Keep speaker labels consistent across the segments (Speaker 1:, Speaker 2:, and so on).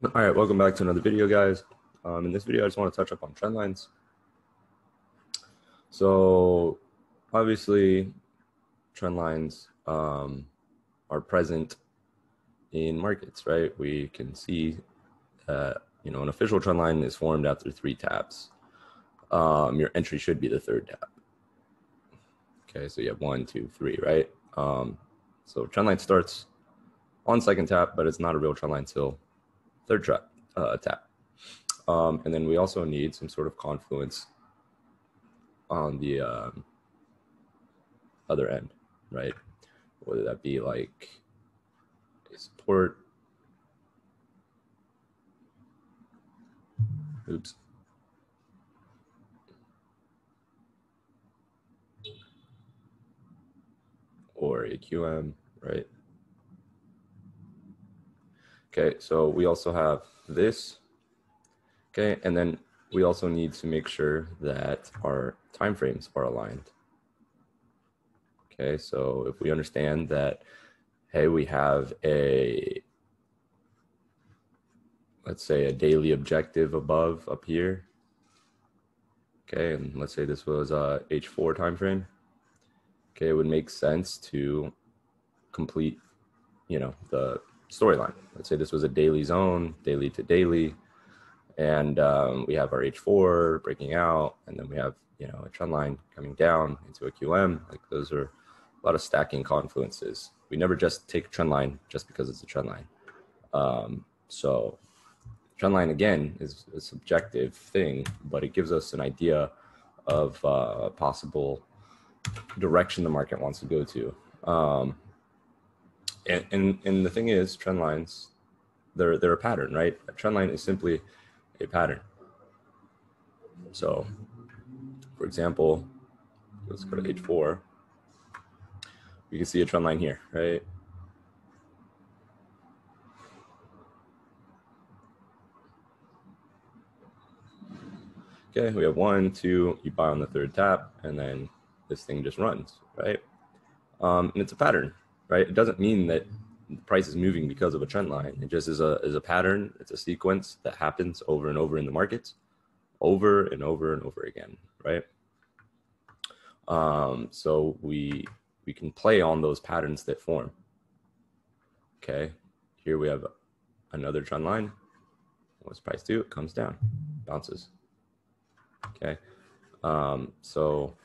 Speaker 1: All right, welcome back to another video, guys. In this video, I just want to touch up on trend lines. So obviously, trend lines are present in markets, right? We can see an official trend line is formed after 3 taps. Your entry should be the 3rd tap. Okay, so you have 1, 2, 3, right? So trend line starts on 2nd tap, but it's not a real trend line till 3rd tap. And then we also need some sort of confluence on the other end, right? Whether that be like a support, or a QM, right? Okay, so we also have this, okay, and then we also need to make sure that our timeframes are aligned. Okay, so if we understand that, hey, we have let's say a daily objective above up here, okay, and let's say this was a H4 time frame, okay, it would make sense to complete, the storyline. Let's say this was a daily zone, daily to daily, and we have our H4 breaking out, and then we have, a trend line coming down into a QM. Like those are a lot of stacking confluences. We never just take a trend line just because it's a trend line. So trend line, again, is a subjective thing, but it gives us an idea of possible direction the market wants to go to. And the thing is, trend lines, they're a pattern, right? A trend line is simply a pattern. So, for example, let's go to H4. You can see a trend line here, right? Okay, we have 1, 2, you buy on the 3rd tap, and then this thing just runs, right? And it's a pattern, right? It doesn't mean that the price is moving because of a trend line. It just is a pattern. It's a sequence that happens over and over in the markets, over and over and over again, right? So we can play on those patterns that form. Okay, here we have another trend line. What's price do? It comes down, bounces. Okay, so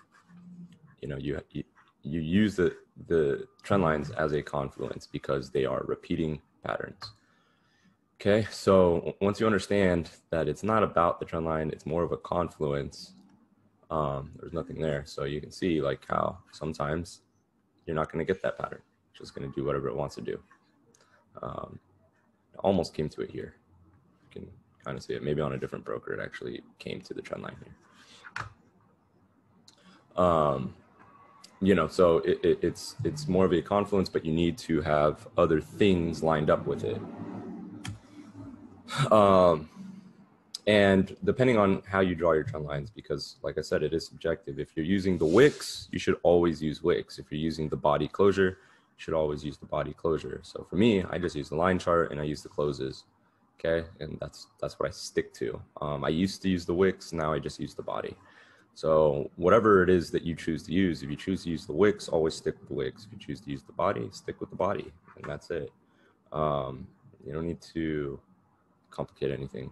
Speaker 1: you use the trend lines as a confluence because they are repeating patterns. Okay, so once you understand that it's not about the trend line, it's more of a confluence, there's nothing there. So you can see like how sometimes you're not going to get that pattern. It's just going to do whatever it wants to do. It almost came to it here. You can kind of see it. Maybe on a different broker, it actually came to the trend line here. So it's more of a confluence, but you need to have other things lined up with it. And depending on how you draw your trend lines, because like I said, it is subjective. If you're using the wicks, you should always use wicks. If you're using the body closure, you should always use the body closure. So for me, I just use the line chart and I use the closes. Okay, and that's what I stick to. I used to use the wicks, now I just use the body. So whatever it is that you choose to use, if you choose to use the wicks, always stick with the wicks. If you choose to use the body, stick with the body, and that's it. You don't need to complicate anything.